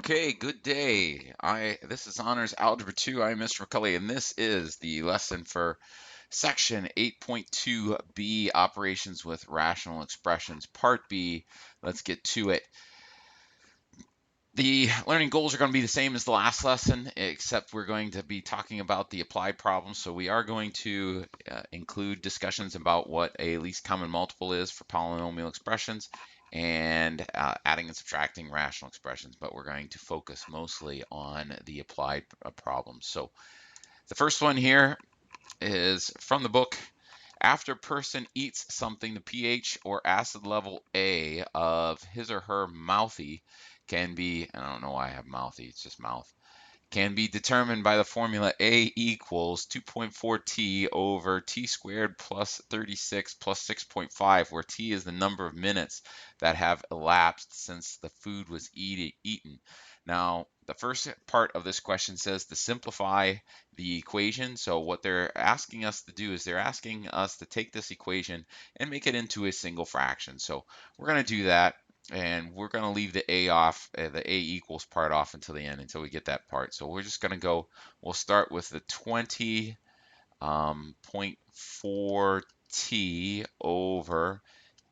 Okay, good day. This is Honors Algebra 2. I'm Mr. McCulley, and this is the lesson for section 8.2b, operations with rational expressions, part B. Let's get to it. The learning goals are going to be the same as the last lesson, except we're going to be talking about the applied problems. So we are going to include discussions about what a least common multiple is for polynomial expressions and adding and subtracting rational expressions, but we're going to focus mostly on the applied problems. So the first one here is from the book. After a person eats something, the pH or acid level A of his or her mouthy can be, I don't know why I have mouthy, it's just mouth, can be determined by the formula A equals 2.4t over t squared plus 36 plus 6.5, where t is the number of minutes that have elapsed since the food was eaten. Now, the first part of this question says to simplify the equation. So what they're asking us to do is they're asking us to take this equation and make it into a single fraction. So we're going to do that. And we're going to leave the A off, the A equals part off until the end, until we get that part. So we're just going to go, we'll start with the 20.4t over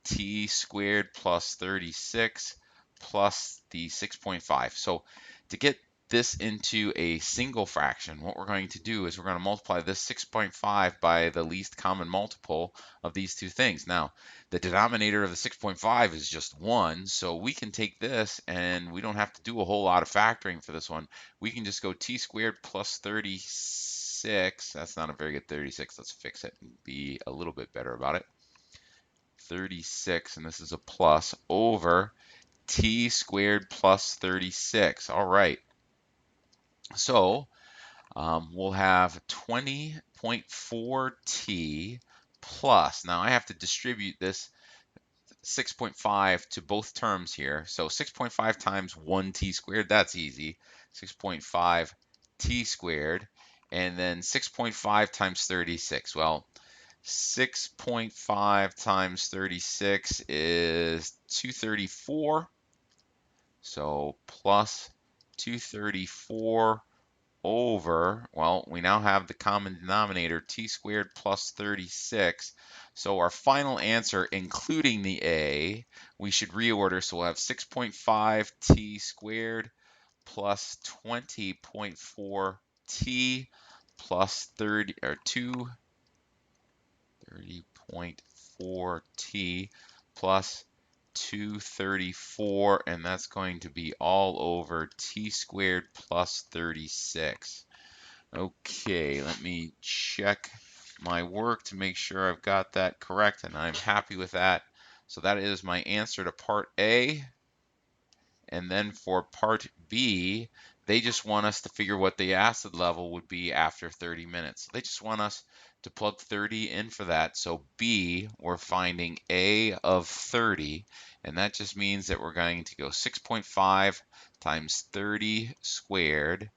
t squared plus 36 plus the 6.5. So to get this into a single fraction, what we're going to do is we're going to multiply this 6.5 by the least common multiple of these two things. Now, the denominator of the 6.5 is just 1, so we can take this and we don't have to do a whole lot of factoring for this one. We can just go t squared plus 36. That's not a very good 36. Let's fix it and be a little bit better about it. 36, and this is a plus, over t squared plus 36. All right. So we'll have 20.4t plus, now I have to distribute this 6.5 to both terms here. So 6.5 times 1t squared, that's easy. 6.5 t squared, and then 6.5 times 36. Well, 6.5 times 36 is 234. So plus 234 over, well, we now have the common denominator, t squared plus 36. So our final answer, including the a, we should reorder. So we'll have 6.5 t squared plus 20.4t plus 30.4t plus 234, and that's going to be all over t squared plus 36. Okay, let me check my work to make sure I've got that correct, and I'm happy with that. So that is my answer to part A. And then for part B, they just want us to figure what the acid level would be after 30 minutes. They just want us to plug 30 in for that. So B, we're finding A of 30, and that just means that we're going to go 6.5 times 30 squared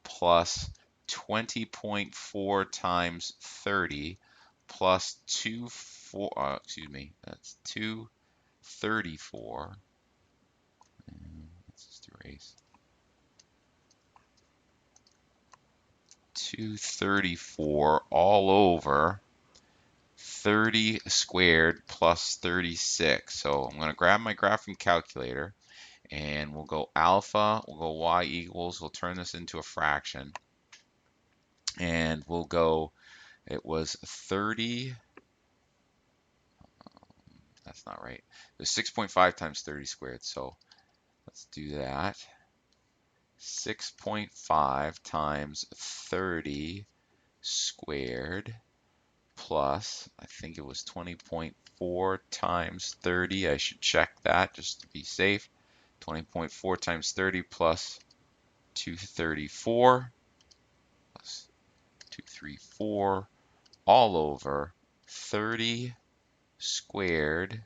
plus 20.4 times 30 plus 234. Let's just erase 234 all over 30 squared plus 36. So I'm going to grab my graphing calculator, and we'll go alpha, we'll go y equals, we'll turn this into a fraction, and we'll go, it was 30, that's not right, it was 6.5 times 30 squared, so let's do that. 6.5 times 30 squared plus, I think it was 20.4 times 30. I should check that just to be safe. 20.4 times 30 plus 234 plus 234 all over 30 squared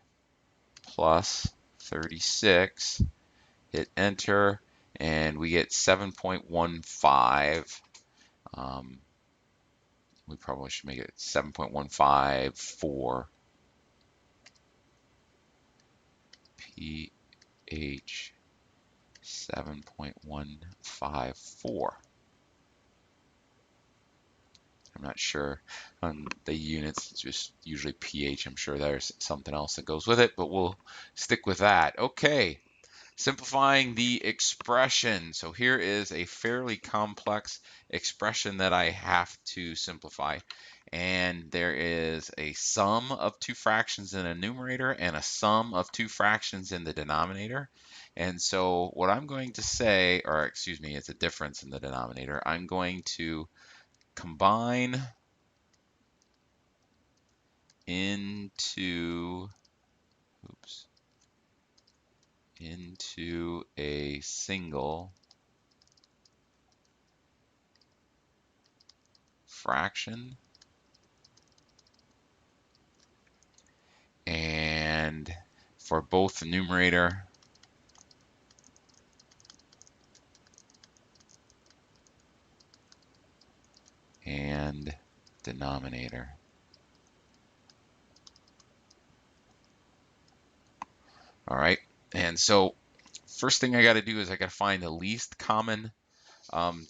plus 36. Hit enter, and we get 7.15. We probably should make it 7.154 pH 7.154. I'm not sure on the units, it's just usually pH. I'm sure there's something else that goes with it, but we'll stick with that. Okay, simplifying the expression. So here is a fairly complex expression that I have to simplify. And there is a sum of two fractions in a numerator and a sum of two fractions in the denominator. And so what I'm going to say, or excuse me, it's a difference in the denominator. I'm going to combine into, oops, into a single fraction, and for both the numerator and denominator. All right, and so first thing I got to do is I got to find the least common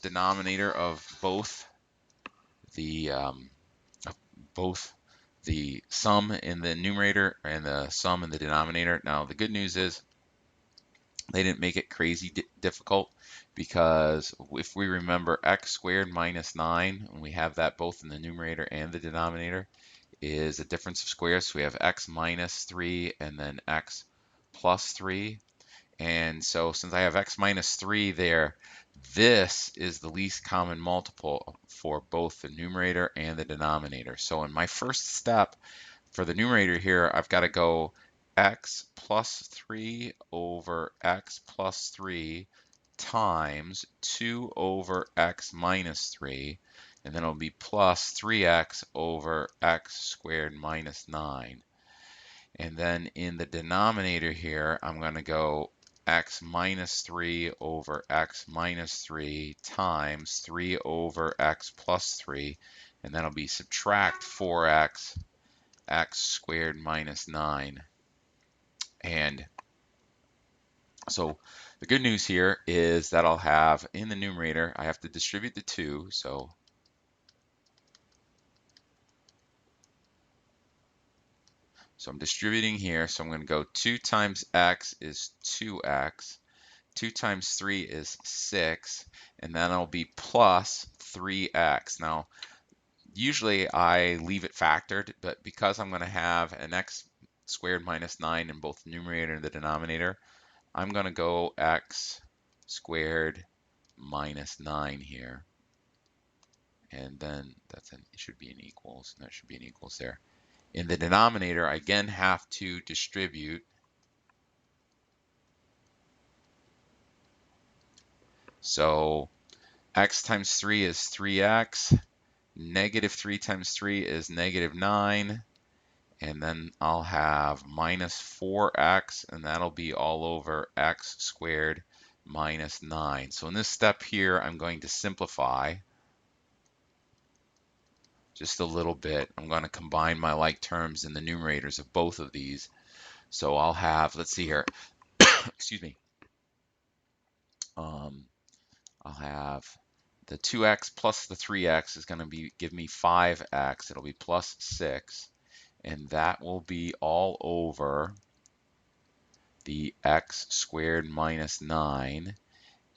denominator of both the sum in the numerator and the sum in the denominator. Now the good news is they didn't make it crazy difficult, because if we remember, x squared minus 9, and we have that both in the numerator and the denominator, is a difference of squares. So we have x minus 3 and then x plus 3. And so since I have x minus 3 there, this is the least common multiple for both the numerator and the denominator. So in my first step for the numerator here, I've got to go x plus 3 over x plus 3 times 2 over x minus 3, and then it'll be plus 3x over x squared minus 9. And then in the denominator here, I'm going to go x minus 3 over x minus 3 times 3 over x plus 3, and that'll be subtract 4x x squared minus 9. And so the good news here is that I'll have in the numerator, I have to distribute the 2. So I'm distributing here. So I'm going to go 2 times x is 2x. 2 times 3 is 6. And then it'll be plus 3x. Now, usually I leave it factored, but because I'm going to have an x squared minus 9 in both the numerator and the denominator, I'm going to go x squared minus 9 here. And then it should be an equals, and that should be an equals there. In the denominator, I again have to distribute. So x times 3 is 3x. Negative 3 times 3 is negative 9. And then I'll have minus 4x, and that'll be all over x squared minus 9. So in this step here, I'm going to simplify just a little bit. I'm going to combine my like terms in the numerators of both of these. So I'll have, let's see here, excuse me. I'll have the 2x plus the 3x is going to give me 5x. It'll be plus 6. And that will be all over the x squared minus 9.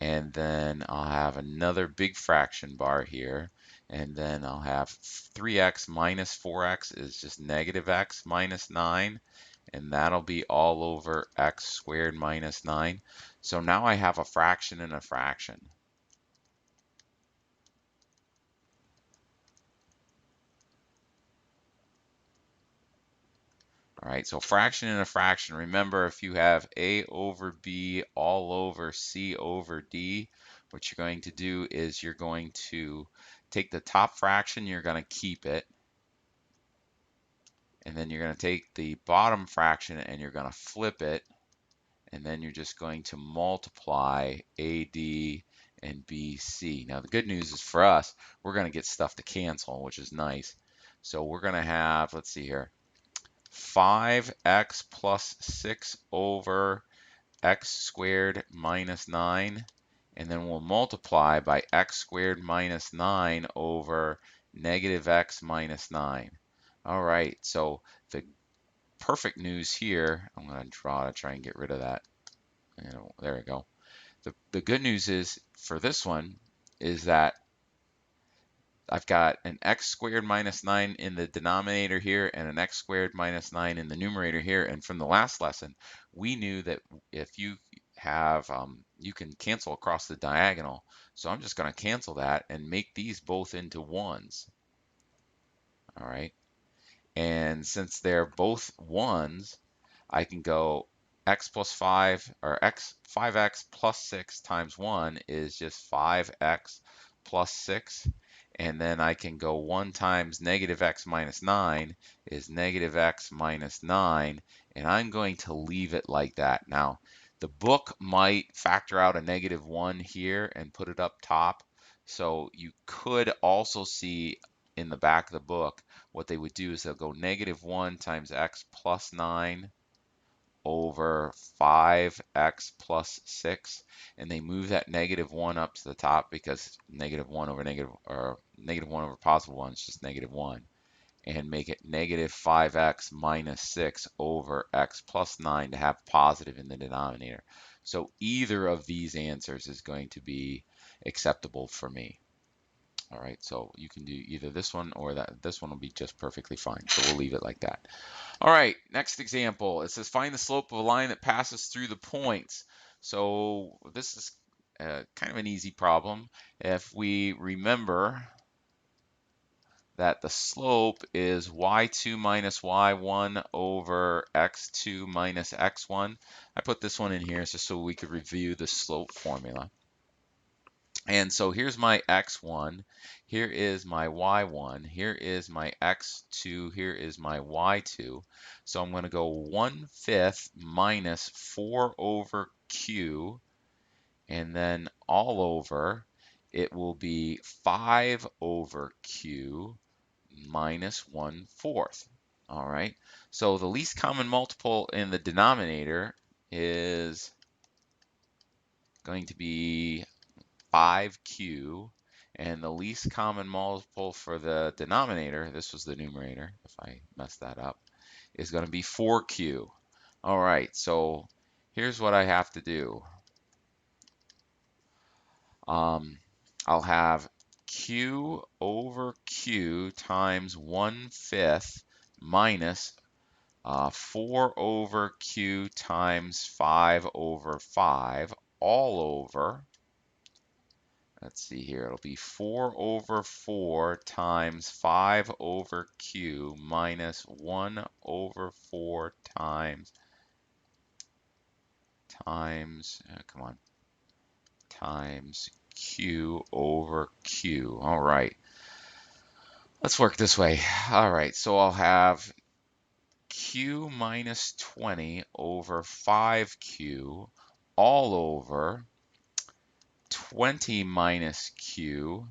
And then I'll have another big fraction bar here. And then I'll have 3x minus 4x is just negative x minus 9. And that'll be all over x squared minus 9. So now I have a fraction and a fraction. All right, so fraction and a fraction. Remember, if you have a over b all over c over d, what you're going to do is you're going to take the top fraction, you're going to keep it. And then you're going to take the bottom fraction and you're going to flip it. And then you're just going to multiply AD and BC. Now, the good news is for us, we're going to get stuff to cancel, which is nice. So we're going to have, let's see here, 5x plus 6 over x squared minus 9, and then we'll multiply by x squared minus 9 over negative x minus 9. All right, so the perfect news here, I'm going to draw to try and get rid of that. There we go. The good news is for this one is that I've got an x squared minus 9 in the denominator here and an x squared minus 9 in the numerator here. And from the last lesson, we knew that if you have, you can cancel across the diagonal. So I'm just going to cancel that and make these both into 1s. All right. And since they're both 1s, I can go x plus 5, or 5x plus 6 times 1 is just 5x plus 6. And then I can go 1 times negative x minus 9 is negative x minus 9. And I'm going to leave it like that. Now, the book might factor out a negative 1 here and put it up top. So you could also see in the back of the book, what they would do is they'll go negative 1 times x plus 9 over 5x plus 6, and they move that negative 1 up to the top because negative 1 over negative, or negative 1 over positive 1 is just negative 1, and make it negative 5x minus 6 over x plus 9 to have positive in the denominator. So either of these answers is going to be acceptable for me. All right, so you can do either this one or that. This one will be just perfectly fine. So we'll leave it like that. All right, next example. It says find the slope of a line that passes through the points. So this is kind of an easy problem. If we remember that the slope is y2 minus y1 over x2 minus x1. I put this one in here just so we could review the slope formula. And so here's my x1, here is my y1, here is my x2, here is my y2. So I'm going to go 1/5 minus 4 over q, and then all over, it will be 5 over q minus 1/4. All right, so the least common multiple in the denominator is going to be 5q, and the least common multiple for the denominator, this was the numerator, if I messed that up, is going to be 4q. All right, so here's what I have to do. I'll have q over q times 1/5 minus 4 over q times 5 over 5 all over, let's see here, it'll be 4 over 4 times 5 over q minus 1 over 4 times, come on, times q over q. All right, let's work this way. All right, so I'll have q minus 20 over 5q all over 20 minus q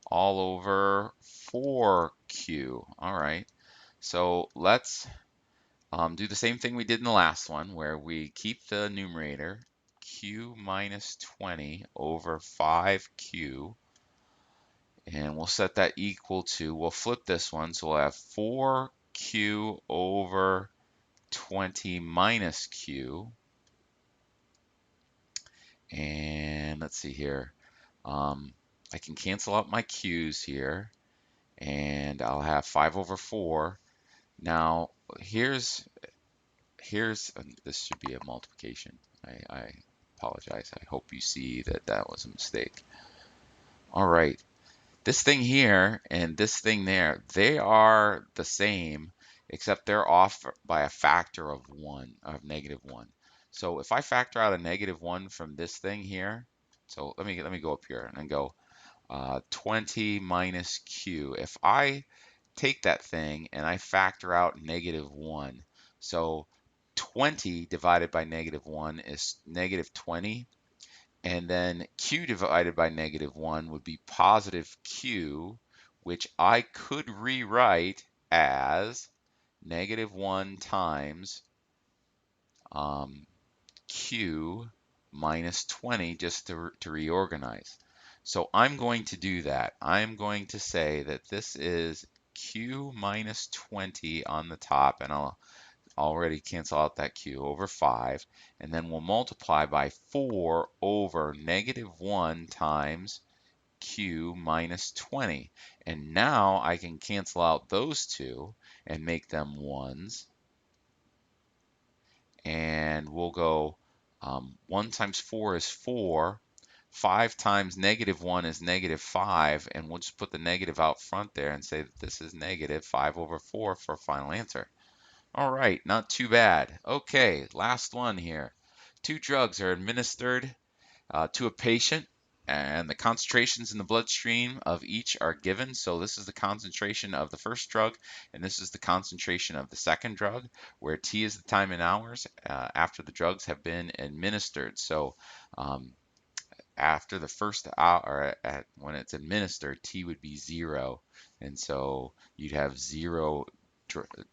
all over 4q. All right, so let's do the same thing we did in the last one, where we keep the numerator, q minus 20 over 5q, and we'll set that equal to, we'll flip this one, so we'll have 4q over 20 minus q, and let's see here, I can cancel out my q's here, and I'll have 5 over 4. Now, this should be a multiplication. I apologize. I hope you see that that was a mistake. All right, this thing here and this thing there, they are the same, except they're off by a factor of 1, of -1. So if I factor out a -1 from this thing here, so let me go up here and go 20 minus q. If I take that thing and I factor out -1, so 20 divided by -1 is -20, and then q divided by -1 would be positive q, which I could rewrite as -1 times q minus 20 just to reorganize. So I'm going to do that. I'm going to say that this is q minus 20 on the top, and I'll already cancel out that q over 5, and then we'll multiply by 4 over -1 times q minus 20. And now I can cancel out those two and make them 1s. And we'll go 1 times 4 is 4. 5 times -1 is -5. And we'll just put the negative out front there and say that this is -5 over 4 for a final answer. All right, not too bad. Okay, last one here. 2 drugs are administered to a patient, and the concentrations in the bloodstream of each are given. So this is the concentration of the first drug, and this is the concentration of the second drug, where T is the time in hours after the drugs have been administered. So after the first hour, when it's administered, T would be 0, and so you'd have 0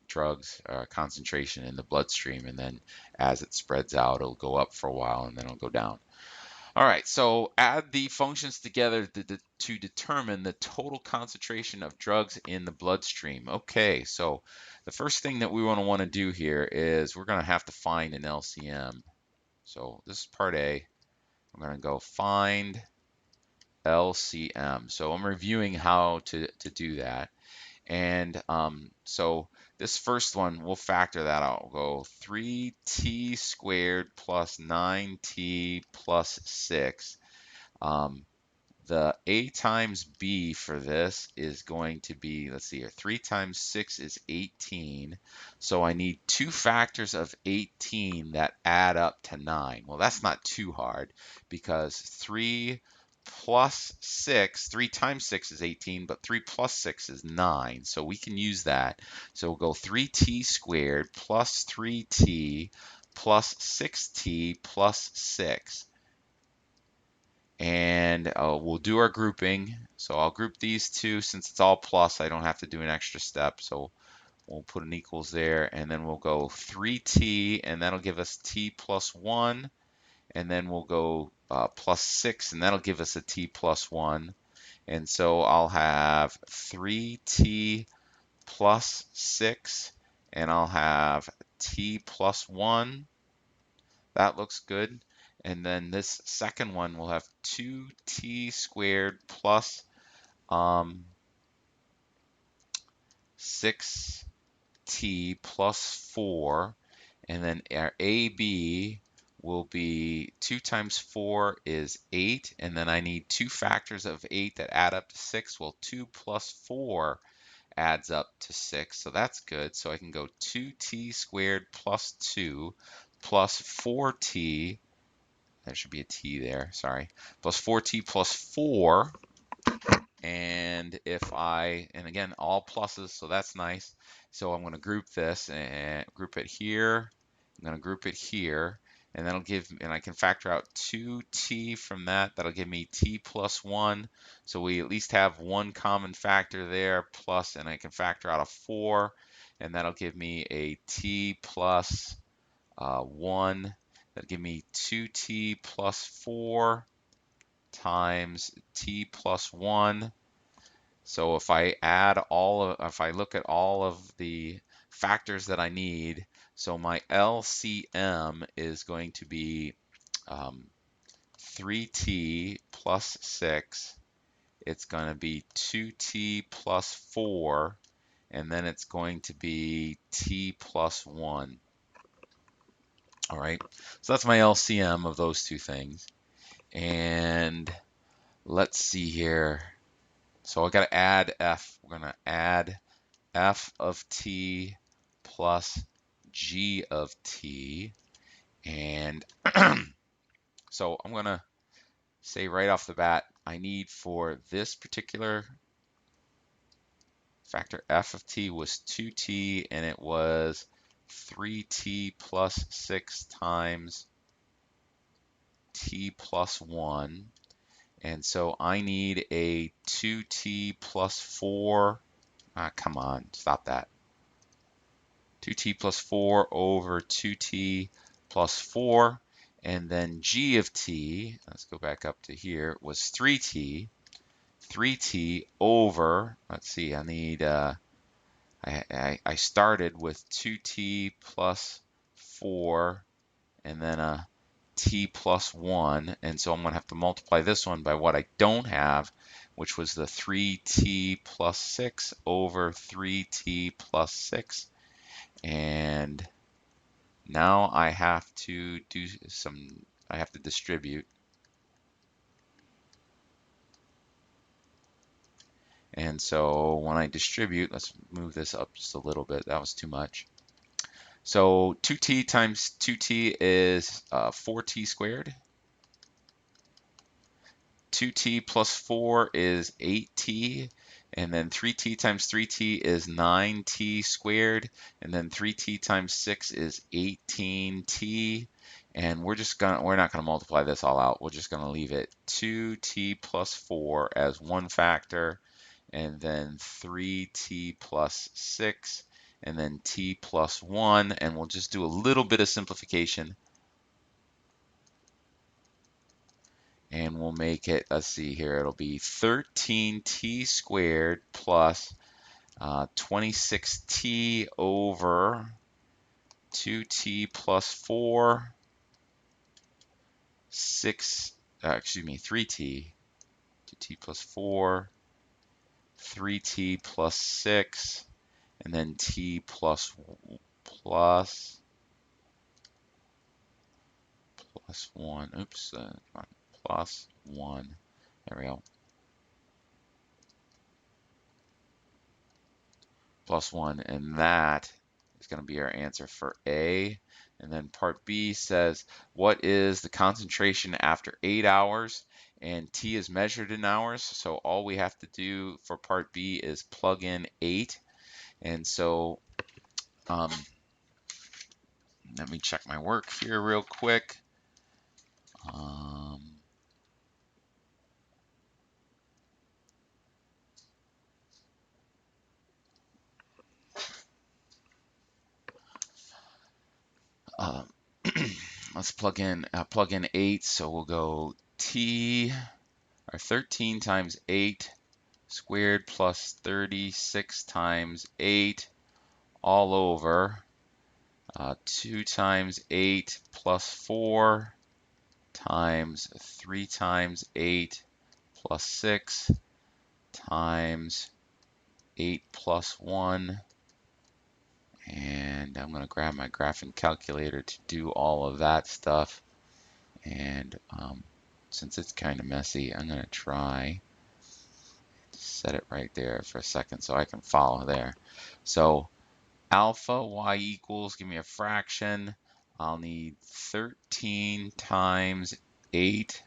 drugs concentration in the bloodstream, and then as it spreads out, it'll go up for a while, and then it'll go down. All right, so add the functions together to determine the total concentration of drugs in the bloodstream. Okay, so the first thing that we want to do here is we're going to have to find an LCM. So this is part A. I'm going to go find LCM. So I'm reviewing how to do that. And so this first one, we'll factor that out. We'll go 3t squared plus 9t plus 6. The a times b for this is going to be, let's see here, 3 times 6 is 18. So I need 2 factors of 18 that add up to 9. Well, that's not too hard, because 3 plus 6, 3 times 6 is 18, but 3 plus 6 is 9. So we can use that. So we'll go 3t squared plus 3t plus 6t plus 6. And we'll do our grouping. So I'll group these two. Since it's all plus, I don't have to do an extra step. So we'll put an equals there, and then we'll go 3t, and that'll give us t plus 1. And then we'll go plus 6, and that'll give us a t plus 1. And so I'll have 3t plus 6, and I'll have t plus 1. That looks good. And then this second one will have 2t squared plus 6t plus 4. And then our AB will be 2 times 4 is 8. And then I need 2 factors of 8 that add up to 6. Well, 2 plus 4 adds up to 6. So that's good. So I can go 2t squared plus 2 plus 4t. There should be a t there, sorry. Plus 4t plus 4. And and again, all pluses, so that's nice. So I'm going to group this and group it here. I'm going to group it here. And that'll and I can factor out 2t from that. That'll give me t plus 1. So we at least have one common factor there, plus, and I can factor out a 4. And that'll give me a t plus 1. That'll give me 2t plus 4 times t plus 1. So if I look at all of the factors that I need, so my LCM is going to be 3t plus 6. It's going to be 2t plus 4, and then it's going to be t plus 1. All right, so that's my LCM of those two things. And let's see here. So I got to add f. We're going to add f of t plus g of t. And so I'm going to say right off the bat, I need for this particular factor f of t was 2t, and it was 3t plus 6 times t plus 1. And so I need a 2t plus 4. Come on, stop that. 2t plus 4 over 2t plus 4, and then g of t, let's go back up to here, was 3t over, let's see, I need, I started with 2t plus 4, and then a t plus 1, and so I'm going to have to multiply this one by what I don't have, which was the 3t plus 6 over 3t plus 6, and now I have to do I have to distribute. And so when I distribute, let's move this up just a little bit. That was too much. So 2t times 2t is 4t squared. 2t plus 4 is 8t. And then 3t times 3t is 9t squared. And then 3t times 6 is 18t. And we're not gonna multiply this all out. We're just gonna leave it 2t plus 4 as one factor, and then 3t plus 6, and then t plus 1, and we'll just do a little bit of simplification. And we'll make it, let's see here, it'll be 13t squared plus 26t over 2t plus 4, 3t, 2t plus 4, 3t plus 6, and then t plus 1. Oops, plus 1. There we go. Plus 1, and that is going to be our answer for A. And then part B says, what is the concentration after 8 hours? And T is measured in hours, so all we have to do for part B is plug in 8. And so let me check my work here real quick. Let's plug in 8, so we'll go T, or 13 times 8 squared plus 36 times 8 all over 2 times 8 plus 4 times 3 times 8 plus 6 times 8 plus 1. And I'm going to grab my graphing calculator to do all of that stuff. And since it's kind of messy, I'm going to try to set it right there for a second so I can follow there. So alpha y equals, give me a fraction. I'll need 13 times 8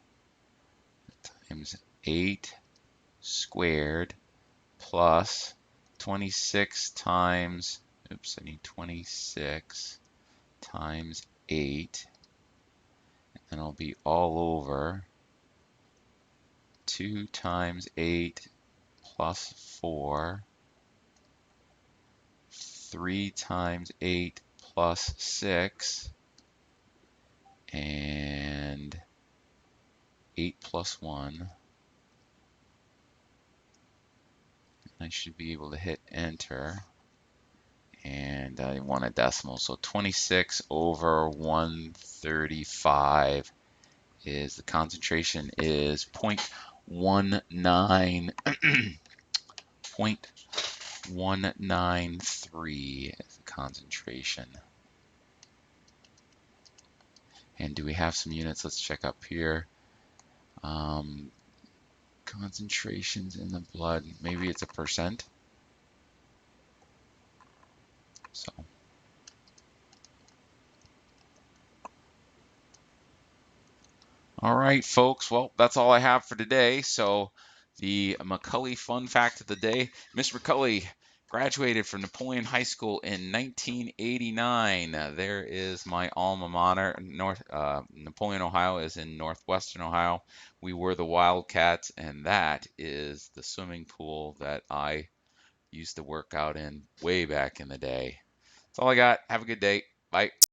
squared plus 26 times, oops, I need 26 times 8, and it'll be all over 2 times 8 plus 4, 3 times 8 plus 6, and 8 plus 1. I should be able to hit enter. And I want a decimal, so 26 over 135 is the concentration is 0.193 is the concentration. And do we have some units? Let's check up here. Concentrations in the blood, maybe it's a percent. So all right, folks. Well, that's all I have for today. So the McCully fun fact of the day: Miss McCully graduated from Napoleon High School in 1989. There is my alma mater. Napoleon, Ohio is in northwestern Ohio. We were the Wildcats, and that is the swimming pool that I used to work out in way back in the day. That's all I got. Have a good day. Bye.